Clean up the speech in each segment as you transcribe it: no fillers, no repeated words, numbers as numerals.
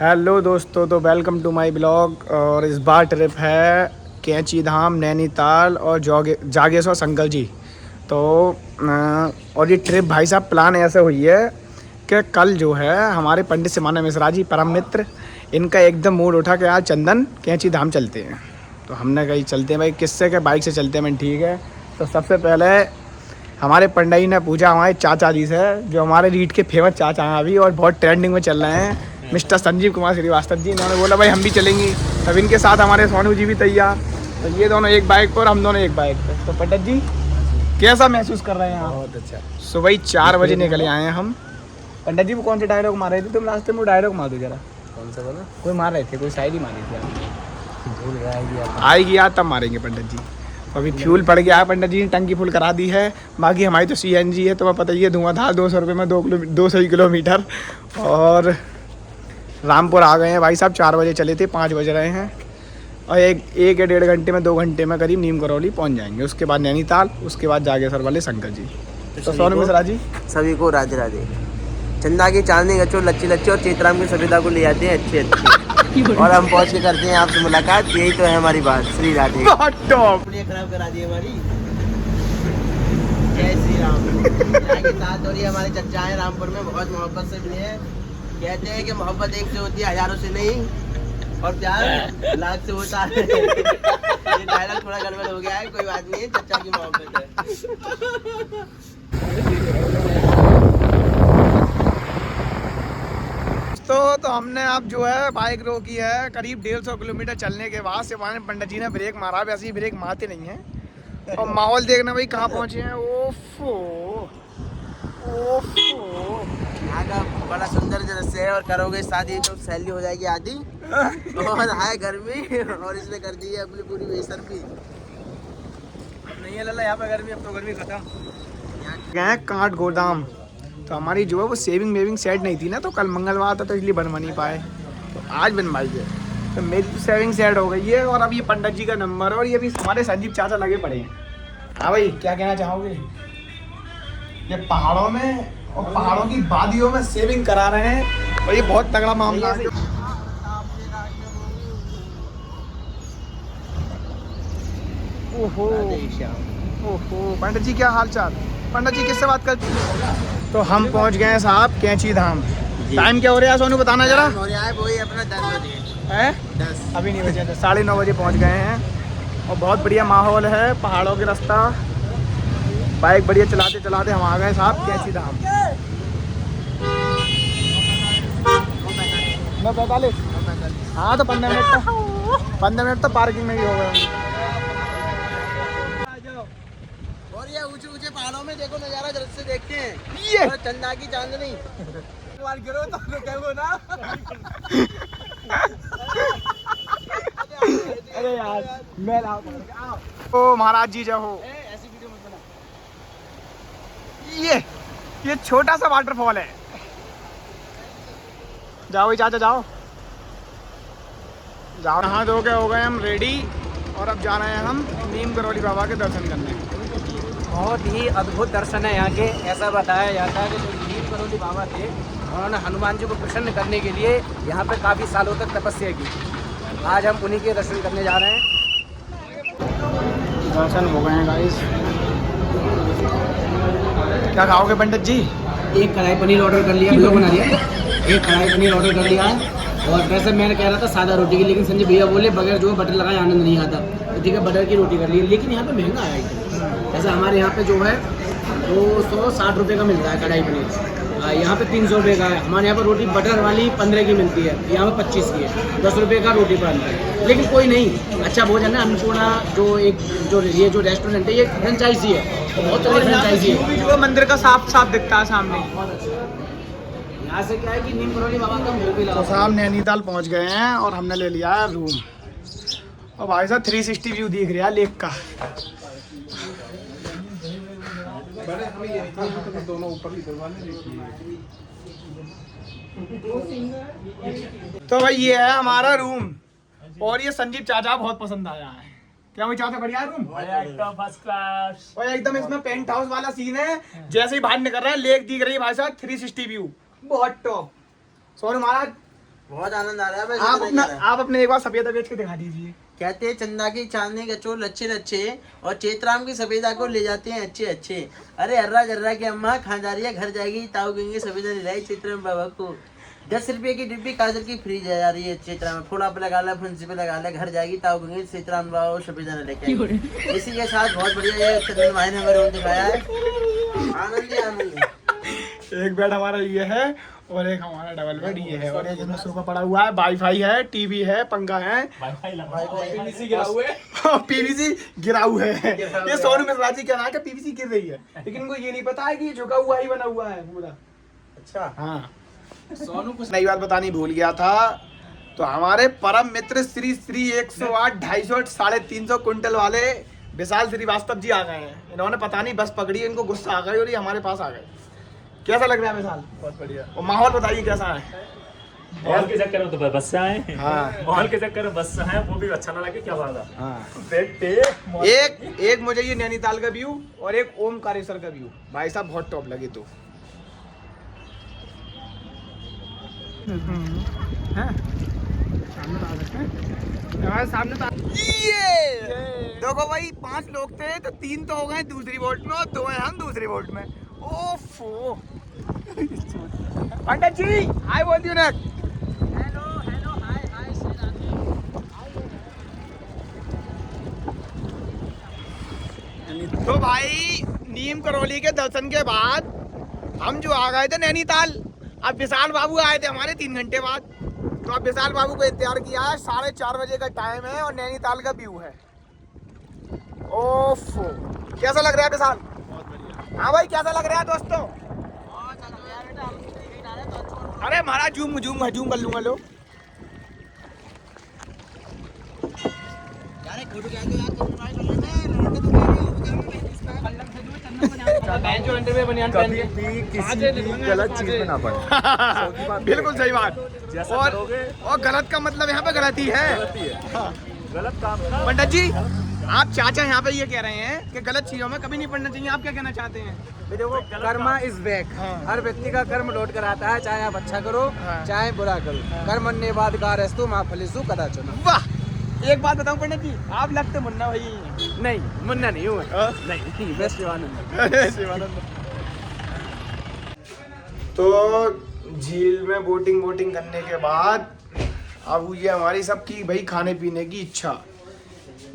Hello दोस्तों, तो welcome to my blog. और इस बार ट्रिप है कैंची धाम, नैनीताल और जागेश्वर शंकर जी। तो और ये ट्रिप भाई साहब प्लान ऐसे हुई है कि कल जो है हमारे पंडित सिमाना मिश्रा जी परम मित्र, इनका एकदम मूड उठा कि आज चंदन कैंची धाम चलते हैं। तो हमने कही चलते हैं भाई, किससे के बाइक से चलते हैं। मैं ठीक है। तो सबसे पहले हमारे पंडित ने पूछा हमारे चाचा जी से, जो हमारे रीट के फेमस चाचा हैं अभी और बहुत ट्रेंडिंग में चल रहे हैं, मिस्टर संजीव कुमार श्रीवास्तव जी। इन्होंने बोला भाई हम भी चलेंगी। तब इनके साथ हमारे सोनू जी भी तैयार। तो ये दोनों एक बाइक पर, हम दोनों एक बाइक पर। तो पंडित जी कैसा महसूस कर रहे हैं आप? बहुत अच्छा। सुबह ही 4 बजे निकले आए हैं हम। पंडित जी वो कौन से डायलॉग मार रहे थे तुम रास्ते में? वो डायलॉग मार दो जरा। कौन सा बोला? कोई मार रहे थे, कोई शायरी मारी थी आप। भूल गया। आएगी याद तब मारेंगे पंडित जी। अभी फ्यूल पड़ गया है, पंडित जी ने टंकी फुल करा दी है। बाकी हमारी तो CNG है, तुम्हें पता ही है, धुआंधार 200 रुपये में 200 किलोमीटर। और रामपुर आ गए हैं भाई साहब। 4 बजे चले थे, 5 बज रहे हैं। और एक या 1.5 घंटे में 2 घंटे में करीब नीम करौली पहुंच जाएंगे। उसके बाद नैनीताल, उसके बाद जागेश्वर वाले शंकर जी। तो सोनू मिश्रा जी सभी को राधे राधे। चंदा की चांदनी गच्चो लच्ची लच्ची और चेतराम की सभ्यता को ले जाते हैं अच्छी अच्छी और हम पहुंच के करते हैं आपसे मुलाकात। यही तो है हमारी बात। श्री राधे। टॉप खराब करा दी हमारी। जय श्री राम। यहाँ के साथ और ये हमारे चचा है, रामपुर में बहुत मोहब्बत से मिले हैं। कहते हैं कि मोहब्बत एक से होती है, हजारों से नहीं, और प्यार लाख से होता है। ये डायलॉग थोड़ा गड़बड़ हो गया है, कोई बात नहीं है, चचा की मोहब्बत है। तो हमने अब जो है बाइक रोकी है करीब 150 किलोमीटर चलने के बाद। से पंडित जी ने ब्रेक मारा। वैसे ही ब्रेक मारते नहीं हैं। और माहौल देखना भाई कहाँ पहुँचे हैं। ओफो ओफो, यहाँ का बड़ा सुंदर दृश्य है। और करोगे शादी तो सैलरी हो जाएगी आधी। और है गर्मी, और इसने कर दी है अपनी पूरी बेशर्मी। नहीं है लल्ला यहाँ पे गर्मी, अब तो गर्मी खत्म। गए कांट गोदाम। तो हमारी जो है वो सेविंग सेट नहीं थी ना, तो कल मंगलवार था तो इसलिए बनवा नहीं पाए। तो आज बनवाई है। तो मेरी सेविंग सेट हो गई है। और अब ये पंडित जी का नंबर, और ये भी हमारे संजीव चाचा लगे पड़े हैं। हाँ भाई, क्या कहना चाहोगे? ये पहाड़ों में और पहाड़ों की वादियों में सेविंग करा रहे हैं, और ये बहुत तगड़ा मामला है। ओहो ओहो, पंडित जी क्या हाल चाल? पंडित जी किससे बात करती हैं? तो हम पहुंच गए हैं साहब कैंची धाम। टाइम क्या हो रहा है सोनू, बताना जरा। हो रहा है वही अपना 10 बजे है 10। अभी नहीं बजे, 9:30 बजे पहुंच गए हैं। और बहुत बढ़िया माहौल है, पहाड़ों के रास्ता। बाइक बढ़िया चलाते चलाते हम आ गए साहब कैंची धाम। 45। हाँ तो 15 मिनट तो पार्किंग में भी हो गए। और ये ऊंचे ऊंचे पहाड़ों में देखो नजारा, जल्द से देखते हैं ये और चंदा की चांदनी। अरे यार मैं ओ महाराज जी जय हो। ऐसी वीडियो मत बना। ये छोटा सा वाटरफॉल है। जाओ चाचा जाओ जाओ। नहा धो के हो गए हम रेडी। और अब जा रहे हैं हम नीम करौली बाबा के दर्शन करने। बहुत ही अद्भुत दर्शन है यहाँ के। ऐसा बताया जाता है कि जो नीम करौली बाबा थे, उन्होंने हनुमान जी को प्रसन्न करने के लिए यहाँ पे काफ़ी सालों तक तपस्या की। आज हम उन्हीं के दर्शन करने जा रहे हैं। दर्शन हो गए हैं गाइस। क्या खाओगे पंडित जी? एक कढ़ाई पनीर ऑर्डर कर लिया, ब्लॉग बना लिया। एक कढ़ाई पनीर ऑर्डर कर लिया है। और वैसे मैंने कह रहा था सादा रोटी की, लेकिन संजय भैया बोले बगैर जो बटर लगाए आनंद नहीं आता। तो ठीक है, बटर की रोटी कर ली। लेकिन यहाँ पे महंगा है आइटम। ऐसा हमारे यहाँ पे जो है 260 रुपये का मिलता है कढ़ाई पनीर। यहाँ पे 300 रुपये का है। हमारे यहाँ पर रोटी बटर वाली 15 की मिलती है, यहाँ पे 25 की है। 10 रुपये का रोटी पर है। लेकिन कोई नहीं, अच्छा भोजन है। अन्नपूर्णा ये जो रेस्टोरेंट है, ये फ्रेंचाइजी है, बहुत सारी फ्रेंचाइजी है। जो मंदिर का साफ दिखता है सामने। यहाँ से क्या है कि नीम करौली बाबा का मुंह भी लगा। तो साहब नैनीताल पहुंच गए हैं और हमने ले लिया है रूम। और भाई साहब 360 व्यू दिख रहा है लेक का। तो भाई ये है हमारा रूम। और ये संजीव चाचा बहुत पसंद आया है। क्या वो चाहते? बढ़िया रूम, एकदम फर्स्ट क्लास। और एकदम इसमें पेंट हाउस वाला सीन है। जैसे ही बाहर निकल रहा है लेक दिख रही है भाई साहब, 360 व्यू बहुत टॉप। सोनू महाराज बहुत आनंद आ रहा है। बस इतना ही आ रहा है। आप अपने एक बार सफेदा बेच के दिखा दीजिए। कहते हैं चंदा की चांदनी के चोर अच्छे अच्छे और चेतराम की सफेदा को ले जाते हैं अच्छे अच्छे। अरे अर्रा जर्रा की अम्मा खा जा रही है, घर जाएगी ताऊ कहेंगे सफेदा ले लाई चेतराम बाबा को। 10 रुपये की डिब्बी काजल की फ्री जा रही है चेतराम में, फोड़ा पे लगा ला, फंसी पे लगा ला, घर जाएगी ताऊ कहेंगे चेतराम बाबा को सफेदा न लेके आएंगे। इसी के साथ बहुत बढ़िया ये चंदन भाई ने हमें रोल दिखाया है। आनंद ही आनंद। एक बेड हमारा ये है और एक हमारा डबल बेड ये है, और एक इसमें सोफा पड़ा हुआ है, वाईफाई है, टीवी है, पंखा है, पीवीसी गिरा हुआ है। पीवीसी गिरा हुआ है। ये सोनू मिश्रा जी कहना है कि पीवीसी गिर रही है, लेकिन उनको ये नहीं पता है कि ये झुका हुआ ही बना हुआ है पूरा। अच्छा हाँ, सोनू कुछ नई बात बतानी भूल गया था। तो हमारे परम मित्र श्री श्री 108 250 350 कुंटल वाले विशाल श्रीवास्तव जी आ गए हैं। इन्होंने पता नहीं बस पकड़ी, इनको गुस्सा आ गई और ये हमारे पास आ गए। कैसा लग रहा है विशाल? बहुत बढ़िया। और माहौल बताइए कैसा है? मॉल के चक्कर में तो बस से आए। हाँ। मॉल के चक्कर में बस से आए, वो भी अच्छा ना लगे क्या बात है। हाँ। देखते एक मुझे ये नैनीताल का व्यू और एक ओमकारेश्वर का व्यू भाई साहब बहुत टॉप लगे। तो सामने ये देखो भाई, 5 लोग थे तो 3 तो हो गए दूसरी बोट में और 2 हैं हम दूसरी बोट में। ओफो पंडित जी हाय बोल दियो ना। हेलो हेलो हाय हाय श्री राधे। तो भाई नीम करौली के दर्शन के बाद हम जो आ गए थे नैनीताल। अब विशाल बाबू आए थे हमारे 3 घंटे बाद। तो अब विशाल बाबू को इंतजार किया है, 4:30 बजे का टाइम है और नैनीताल का व्यू है। ओफो कैसा लग रहा है विशाल? बहुत बढ़िया। हाँ भाई कैसा लग रहा है दोस्तों? अरे महाराज जूम कर लूंगा लो। कभी भी किसी भी गलत चीज में ना पड़े। बिल्कुल सही बात। जैसा और करोगे गलत का मतलब यहाँ पे गलती है। गलत काम का। पंडित जी आप चाचा यहाँ पे ये कह रहे हैं कि गलत चीजों में कभी नहीं पढ़ना चाहिए, आप क्या कहना चाहते हैं? देखो कर्मा इज बैक। हर व्यक्ति का कर्म लौट कर आता है, चाहे आप अच्छा करो चाहे बुरा करो। कर्मण्ये वाधिकारस्तु मा फलेषु कदाचन। वाह, एक बात बताऊं पंडित जी, आप लगते मुन्ना भाई हैं। नहीं मुन्ना नहीं हूँ नहीं, बस शिवानंद। तो झील में बोटिंग करने के बाद अब ये हमारी सबकी भाई खाने पीने की इच्छा।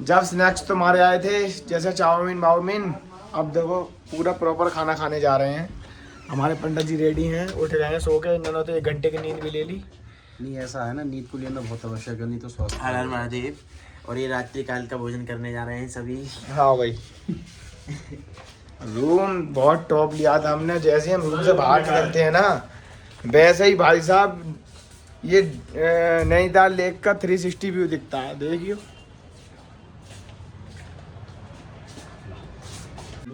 जब स्नैक्स तो हमारे आए थे जैसे चाउमीन बाउमीन, अब देखो पूरा प्रॉपर खाना खाने जा रहे हैं। हमारे पंडित जी रेडी हैं, उठ गए हैं सो के। इन्होंने तो 1 घंटे की नींद भी ले ली। नहीं ऐसा है ना, नींद को लेना बहुत आवश्यक है, नहीं तो स्वास्थ्य। हर हर महादेव। और ये रात्रि काल का भोजन करने जा रहे हैं सभी। हाँ भाई रूम बहुत टॉप लिया था हमने। जैसे हम रूम से बाहर निकलते हैं ना, वैसे ही भाई साहब ये नैनीताल लेक का 360 व्यू दिखता है, देखियो।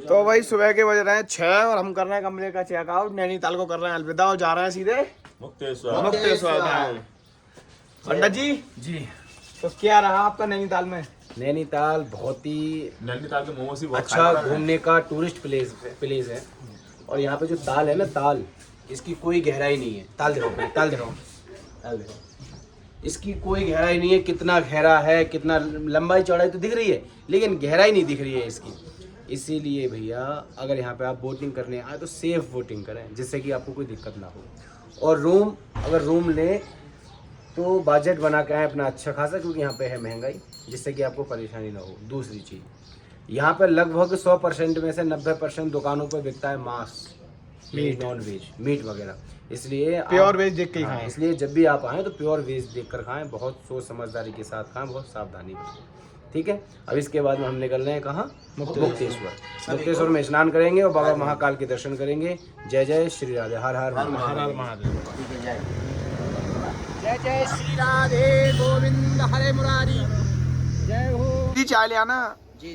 तो भाई सुबह के बज रहे हैं 6 और हम कर रहे हैं कमरे का चेकआउट। नैनीताल को कर रहे हैं अलविदा और जा रहे हैं सीधे मुक्तेश्वर धाम। पंडित जी तो क्या रहा आपका नैनीताल में? नैनीताल बहुत ही नैनीताल के मोमोज ही बहुत अच्छा घूमने का टूरिस्ट प्लेस है। और यहाँ पे जो ताल है ना, ताल इसकी कोई गहराई नहीं है। ताल देखो इसकी कोई गहराई नहीं है। कितना गहरा है, कितना लंबाई चौड़ाई तो दिख रही है, लेकिन गहराई नहीं दिख रही है इसकी। इसीलिए भैया अगर यहाँ पे आप बोटिंग करने आए तो सेफ बोटिंग करें, जिससे कि आपको कोई दिक्कत ना हो। और अगर रूम लें तो बजट बना के आए अपना अच्छा खासा, क्योंकि यहाँ पे है महंगाई, जिससे कि आपको परेशानी ना हो। दूसरी चीज़, यहाँ पे लगभग 100% में से 90% दुकानों पे बिकता है मांस, नॉन वेज, मीट वगैरह। इसलिए प्योर वेज देख के ही खाएं। इसलिए जब भी आप आएँ तो प्योर वेज देख कर खाएँ, बहुत सोच समझदारी के साथ खाएँ, बहुत सावधानी बरतें, ठीक है। अब इसके बाद में हम निकल रहे हैं कहाँ? मुक्तेश्वर में स्नान करेंगे और बाबा महाकाल के दर्शन करेंगे। जय जय श्री राधे। हर हर महादेव। जय जय श्री राधे गोविंद हरे मुरारी। जय हो जी। चाय ले आना। जी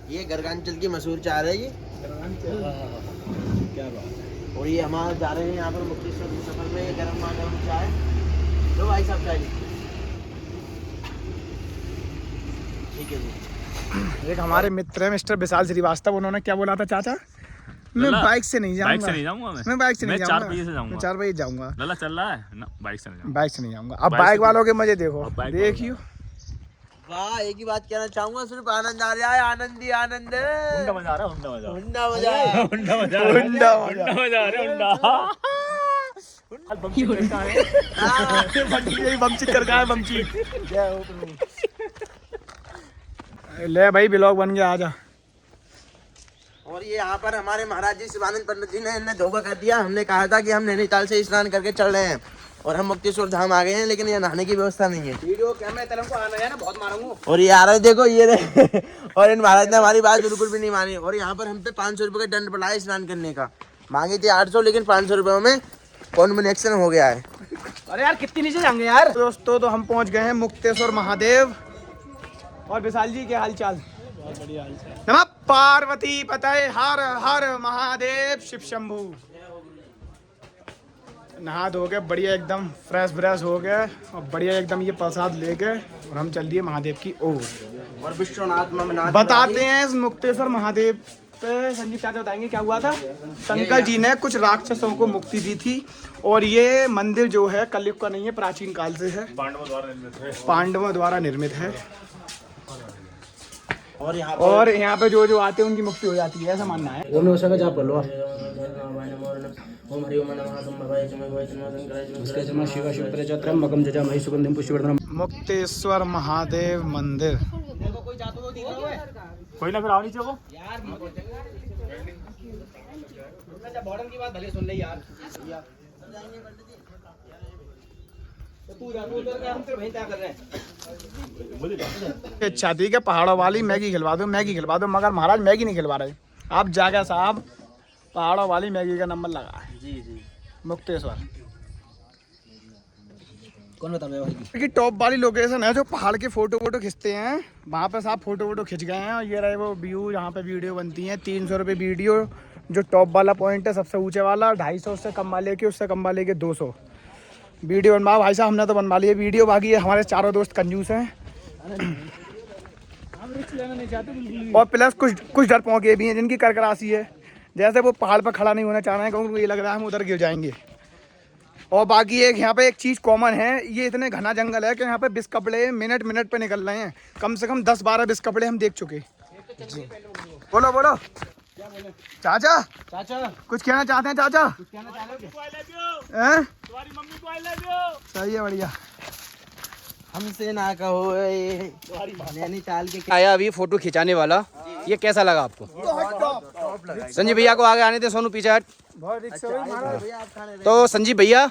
ये गरगांचल की मशहूर चाय है ये। क्या बात है। और ये हमारे जा रहे हैं यहाँ पर मुक्तेश्वर के सफर में गरम चाय। लो भाई साहब चाय। ठीक है जी। एक हमारे मित्र है मिस्टर विशाल श्रीवास्तव, उन्होंने क्या बोला था चाचा? मैं लला, बाइक से नहीं जाऊंगा। बाइक से नहीं जाऊंगा मैं बाइक से नहीं जाऊंगा। 4 पहिए से जाऊंगा। मैं 4 पहिए जाऊंगा। लला चल रहा है ना, बाइक से नहीं जाऊंगा। बाइक से नहीं जाऊंगा। अब बाइक बाइक से वालों के मजे देखो, अब बाइक देखियो। वाह, एक ही बात कहना चाहूंगा, सिर्फ आनंद आ रहा है, आनंद ही आनंद है। हुंडा मजा आ रहा है, हुंडा मजा। हुंडा मजा है। हुंडा मजा आ रहा है, हुंडा मजा आ रहा है, हुंडा। बमची करता है, बमची कर का है, बमची। ले भाई ब्लॉग बन गया, आजा। और ये यहाँ पर हमारे महाराज जी शिवानंद पंडित जी ने इन्हें धोखा कर दिया। हमने कहा था कि हम नैनीताल से स्नान करके चल रहे हैं और हम मुक्तेश्वर धाम आ गए हैं, लेकिन ये नहाने की व्यवस्था नहीं है। वीडियो कैमरा तेरे को आना है ना, बहुत मारूंगा। और ये आ रहे देखो, ये रहे। और इन महाराज ने हमारी बात बिल्कुल भी नहीं मानी और यहाँ पर हम पे 500 रुपये का दंड पड़ा है स्नान करने का। मांगी थी 800, लेकिन 500 रुपये में कॉन्बिनेशन हो गया है। अरे यार कितनी नीचे जाएंगे यार। दोस्तों तो हम पहुंच गए हैं मुक्तेश्वर महादेव। और विशाल जी के हाल चाल? नमः पार्वती पतये हर हर महादेव शिव शंभू। नहा धो के बढ़िया एकदम फ्रेश ब्रेश हो गए और बढ़िया एकदम ये प्रसाद लेके और हम चल दिए महादेव की ओर। और विश्वनाथ में बताते हैं इस मुक्तेश्वर महादेव पे संजीव चाचा बताएंगे क्या हुआ था। शंकर जी ने कुछ राक्षसों को मुक्ति दी थी और ये मंदिर जो है कलयुग का नहीं है, प्राचीन काल से है, पांडवों द्वारा निर्मित है। और यहाँ पे जो जो आते हैं उनकी मुक्ति हो जाती है, ऐसा मानना है। ओम नमः शिवाय का जाप कर लो। ओम हरि ओम नमः शिवाय शिवाय उसके जमा शिवा शिव प्रचत्रम मकम जजा मही सुगंधिम पुष्पवर्धनम। मुक्तेश्वर महादेव मंदिर। कोई ना, फिर आओ नीचे को। यार बॉर्डर की बात भले सुन ले यार। तू जा, तू उधर का, हम तो वहीं क्या कर रहे हैं। इच्छा थी कि पहाड़ों वाली मैगी खिलवा दो, मैगी खिलवा दो, मगर महाराज मैगी नहीं खिलवा रहे। आप जागा साहब, पहाड़ों वाली मैगी का नंबर लगा है। जी जी। मुक्तेश्वर कौन बता रहा है? की टॉप वाली लोकेशन है जो पहाड़ के फोटो वोटो खींचते हैं, वहाँ पे साहब फोटो वोटो खिंच गए हैं। और ये रहे वो व्यू, यहाँ पे वीडियो बनती है। 300 रुपये वीडियो। जो टॉप वाला पॉइंट है सबसे ऊंचे वाला, 250 उससे कम वाले के, उससे कम वाले के 200 वीडियो बनवाओ। भाई साहब हमने तो बनवा लिया वीडियो, बाकी हमारे चारों दोस्त कंजूस हैं और प्लस कुछ डर पौके भी हैं जिनकी करकरासी है। जैसे वो पहाड़ पर खड़ा नहीं होना चाह रहे हैं क्योंकि ये लग रहा है हम उधर गिर जाएंगे। और बाकी एक यहाँ पे एक चीज़ कॉमन है, ये इतने घना जंगल है कि यहाँ पे 20 कपड़े मिनट मिनट पे निकल रहे हैं। कम से कम 10-12 20 कपड़े हम देख चुके। बोलो बोलो चाचा, चाचा कुछ कहना चाहते हैं चाचा? कहना चाह रहे हैं? तुम्हारी मम्मी को आई लव यू। सही है, बढ़िया। हमसे ना कहो ये नैनीताल के आया अभी फोटो खिंचाने वाला, ये कैसा लगा आपको? संजीव भैया को आगे आने दे, सोनू पीछे हट। बहुत रिक्शा हुई महाराज। तो संजीव भैया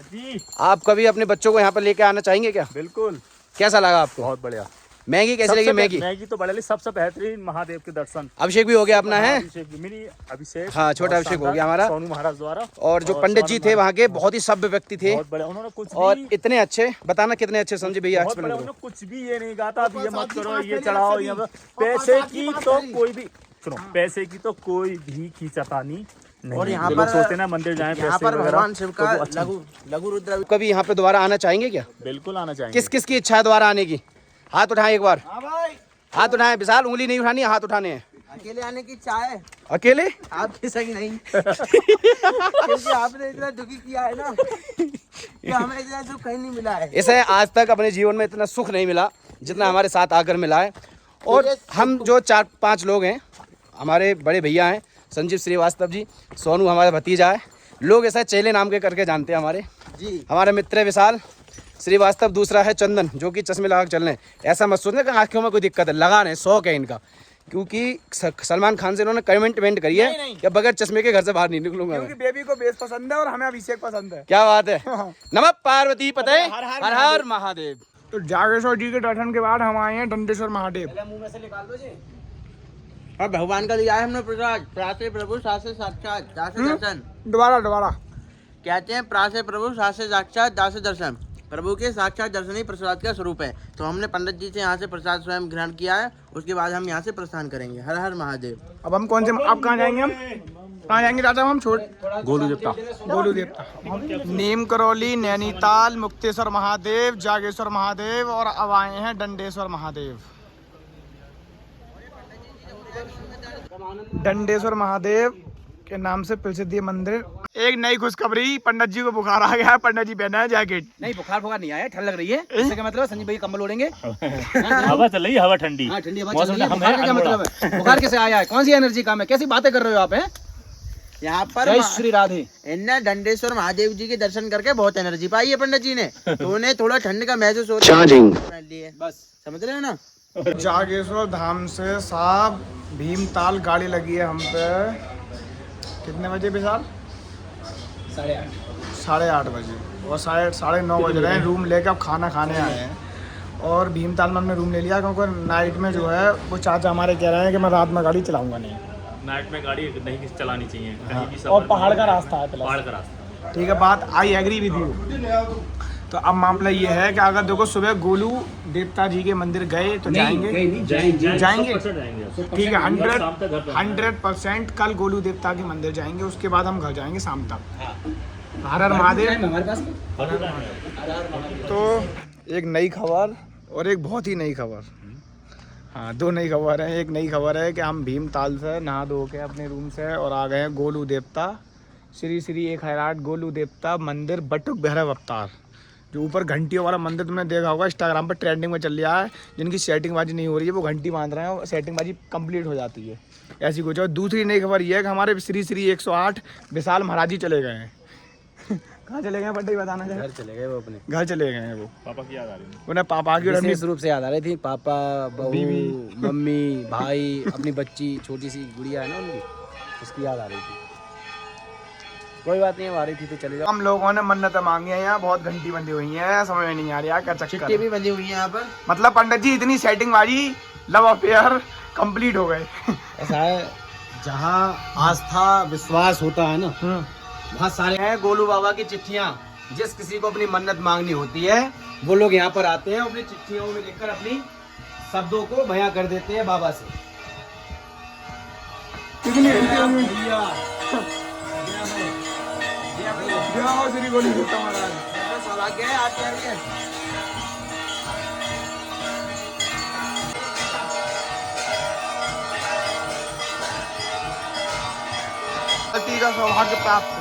जी आप कभी अपने बच्चों को यहाँ पर लेके आना चाहेंगे क्या? बिल्कुल, कैसा लगा आपको? बहुत बढ़िया। मैगी कैसी लगी? मैगी मैगी तो बढ़िया, सबसे बेहतरीन महादेव के दर्शन। अभिषेक भी हो गया अपना है। मिनी अभिषेक, हाँ, छोटा बहुत अभिषेक हो शानदार, गया हमारा। सोनू महाराज द्वारा। और जो पंडित जी थे वहाँ के बहुत ही सभ्य व्यक्ति थे बहुत बढ़िया, उन्होंने कुछ और भी, इतने अच्छे, बताना कितने अच्छे संजीव भैया बहुत एक्सप्लेन बढ़िया, करो। उन्होंने कुछ भी ये नहीं कहा था अब ये मत करो, ये चढ़ाओ, ये पैसे की तो कोई भी, सुनो, पैसे की तो कोई भी खींचतानी नहीं। और यहाँ जो लोग पर- सोचते हैं ना मंदिर जाएं यहाँ पैसे पर वगैरह, भगवान शिव का तो वो अच्छा लघु रुद्र कभी यहाँ पे दोबारा आना चाहेंगे क्या? बिल्कुल आना चाहिए। किस किस की इच्छा है दोबारा आने की? हाथ उठाएं एक बार, हाँ भाई, हाथ उठाएं। विशाल उंगली नहीं उठानी है, हाथ उठाने हैं। अकेले आने की इच्छा है, अकेले? आपके संग नहीं। क्योंकि आपने इतना दुखी किया है ना कि हमें इतना दुख कहीं नहीं मिला है। इसे आज तक अपने जीवन में इतना सुख नहीं मिला जितना हमारे साथ आकर मिला है। और हम जो 4-5 लोग हैं, हमारे बड़े भैया हैं संजीव श्रीवास्तव जी, सोनू हमारा भतीजा है, लोग ऐसा चेले नाम के करके जानते हैं हमारे। जी हमारा मित्र है विशाल श्रीवास्तव, दूसरा है चंदन जो कि चश्मे लगा चल रहे हैं। ऐसा मत सोचना कि आँखों में कोई दिक्कत है, लगाने शौक है इनका। क्योंकि सलमान खान से इन्होंने कमेंट करी है कि बगैर चश्मे के घर से बाहर नहीं निकलूंगा क्योंकि मैं। बेबी को बेस पसंद है और हमें अभिषेक पसंद है। क्या बात है। नमः पार्वती पतये हर हर महादेव। तो जागेश्वर जी के दर्शन के बाद हम आए हैं दंडेश्वर महादेव। और भगवान का लिया है हमने प्रसाद, प्रासे प्रभु सासे साक्षात दासे दर्शन। दोबारा कहते हैं प्रासे प्रभु सासे साक्षात दासे दर्शन, प्रभु के साक्षात दर्शन ही प्रसाद का स्वरूप है। तो हमने पंडित जी से यहाँ से प्रसाद स्वयं ग्रहण किया है, उसके बाद हम यहाँ से प्रस्थान करेंगे। हर हर महादेव। अब हम कौन से, आप कहाँ जाएंगे? हम कहाँ जाएंगे चाचा? हम छोड़ गोलू देवता, गोलू देवता, नीम करौली, नैनीताल, मुक्तेश्वर महादेव, जागेश्वर महादेव और अब आए हैं दंडेश्वर महादेव। दंडेश्वर महादेव के नाम से प्रसिद्ध ये मंदिर। एक नई खुशखबरी, पंडित जी को बुखार आ गया है, पंडित जी पहना है जैकेट। नहीं बुखार नहीं आया, ठंड लग रही है। इससे क्या मतलब है? संजीव भाई कंबल ओढ़ेंगे। हवा चल रही है, हवा ठंडी। हाँ ठंडी हवा चल रही है। बुखार का क्या मतलब है? बुखार कैसे आया है? कौन सी एनर्जी काम है? कैसी बातें कर रहे हो आप? हैं यहाँ पर जय श्री राधे। इनने दंडेश्वर महादेव जी के दर्शन करके बहुत एनर्जी पाई है पंडित जी ने, तो उन्हें थोड़ा ठंड का महसूस हो रहा है। बस समझ रहे हो ना। जागेश्वर धाम से साहब भीमताल गाड़ी लगी है हम पे। कितने बजे विशाल? 8:30 बजे। और 9:30 बज रहे हैं। रूम लेके अब खाना खाने आए हैं और भीमताल में हमने रूम ले लिया, क्योंकि नाइट में जो है वो चाचा हमारे कह रहे हैं कि मैं रात में गाड़ी चलाऊंगा नहीं। नाइट में गाड़ी नहीं चलानी चाहिए कहीं भी सफर और पहाड़ का रास्ता है, पहाड़ का रास्ता। ठीक है, बात आई एग्री विद यू। तो अब मामला ये है कि अगर देखो सुबह गोलू देवता जी के मंदिर गए तो जाएंगे। जाएंगे ठीक है, 100% कल गोलू देवता के मंदिर जाएंगे, उसके बाद हम घर जाएंगे शाम तक। हर हर महादेव। हमारे पास तो एक नई खबर और एक बहुत ही नई खबर। हाँ, दो नई खबर है। एक नई खबर है कि हम भीमताल से नहा धो के अपने रूम से और आ गए हैं गोलू देवता, श्री श्री 1008 गोलू देवता मंदिर बटुक भैरव अवतार। जो ऊपर घंटियों वाला मंदिर तुमने देखा होगा, इंस्टाग्राम पर ट्रेंडिंग में चल रहा है। जिनकी सेटिंग बाजी नहीं हो रही है वो घंटी बांध रहे हैं और सेटिंग बाजी कंप्लीट हो जाती है, ऐसी कुछ। और दूसरी नई खबर ये है कि हमारे श्री श्री 108 विशाल महाराज जी चले गए हैं। कहाँ चले गए बड्डे बताना चाहिए? घर चले गए वो अपने। घर चले गए हैं वो। पापा की याद आ रही है उन्हें पापा की और अपनी विशेष रूप से याद आ रही थी। पापा, बहू, मम्मी, भाई, अपनी बच्ची छोटी सी गुड़िया है ना उनकी, उसकी याद आ रही थी। कोई बात नहीं, आ रही थी तो चले जाओ। हम लोगों ने मन्नतें मांगी है, यहाँ बहुत घंटी बंधी हुई है, समझ में नहीं आ रहा क्या चक्कर चिट्ठी भी बंधी हुई है यहाँ पर। मतलब पंडित जी इतनी सेटिंग बाजी, लव अफेयर कंप्लीट हो गए। ऐसा है, जहाँ आस्था विश्वास होता है ना वहाँ सारे हैं। गोलू बाबा की चिट्ठियाँ, जिस किसी को अपनी मन्नत मांगनी होती है वो लोग यहाँ पर आते हैं, अपनी चिट्ठियों में लिखकर अपनी शब्दों को बयां कर देते हैं बाबा से। कितनी श्री गोलू देवता महाराज। सौभाग्य है आपके आगे। पति का सौभाग्य प्राप्त।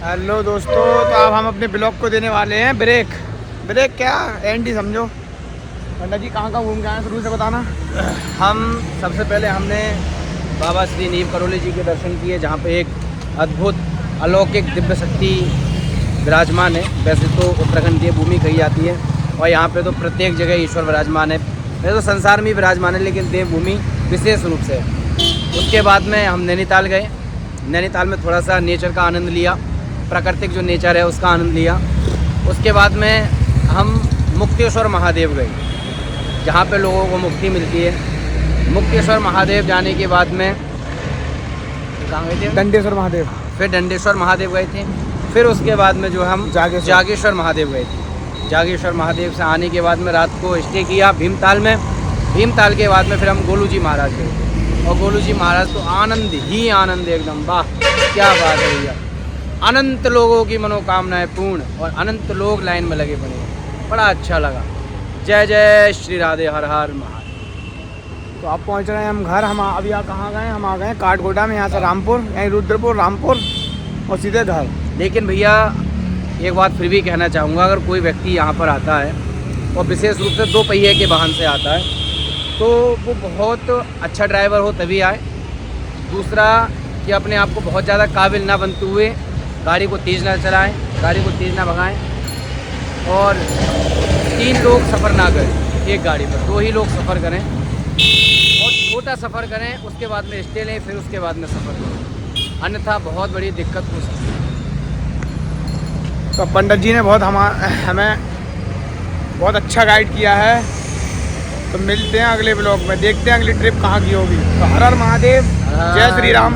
हेलो दोस्तों, तो अब हम अपने ब्लॉग को देने वाले हैं ब्रेक। ब्रेक क्या, एंड ही समझो। पंडित जी कहाँ घूम के आए शुरू से बताना। हम सबसे पहले हमने बाबा श्री नीव करोली जी के दर्शन किए, जहाँ पे एक अद्भुत अलौकिक दिव्य शक्ति विराजमान है। वैसे तो उत्तराखंड की भूमि कही जाती है और यहाँ पे तो प्रत्येक जगह ईश्वर विराजमान है। वैसे तो संसार में विराजमान है, लेकिन देवभूमि विशेष रूप से। उसके बाद में हम नैनीताल गए। नैनीताल में थोड़ा सा नेचर का आनंद लिया, प्राकृतिक जो नेचर है उसका आनंद लिया। उसके बाद में हम मुक्तेश्वर महादेव गए, जहाँ पे लोगों को मुक्ति मिलती है। मुक्तेश्वर महादेव जाने के बाद में कहाँ गए थे? दंडेश्वर महादेव। फिर दंडेश्वर महादेव गए थे। फिर उसके बाद में जो हम जागेश्वर महादेव गए थे। जागेश्वर महादेव से आने के बाद में रात को स्टे किया भीमताल में। भीमताल के बाद में फिर हम गोलू जी महाराज गए और गोलू जी महाराज तो आनंद ही आनंद, एकदम वाह क्या बात है भैया। अनंत लोगों की मनोकामनाएं पूर्ण और अनंत लोग लाइन में लगे पड़े, बड़ा अच्छा लगा। जय जय श्री राधे, हर हर महादेव। तो अब पहुंच रहे हैं हम घर। हम अभी कहाँ गए? हम आ गए काठगोदा में, यहाँ से रामपुर, यहीं रुद्रपुर रामपुर और सीधे घर। लेकिन भैया एक बात फिर भी कहना चाहूँगा, अगर कोई व्यक्ति यहाँ पर आता है और विशेष रूप से 2 पहिए के वाहन से आता है तो वो बहुत अच्छा ड्राइवर हो तभी आए। दूसरा कि अपने आप को बहुत ज़्यादा काबिल ना बनते हुए गाड़ी को तेज़ ना चलाएं, गाड़ी को तेज़ ना भगाएं। और 3 लोग सफ़र ना करें एक गाड़ी पर, 2 ही लोग सफ़र करें और छोटा सफ़र करें। उसके बाद में स्टे लें, फिर उसके बाद में सफ़र करें, अन्यथा बहुत बड़ी दिक्कत हो सकती है। तो पंडित जी ने हमें बहुत अच्छा गाइड किया है। तो मिलते हैं अगले ब्लॉग में, देखते हैं अगली ट्रिप कहाँ की होगी। तो हर हर महादेव, जय श्री राम।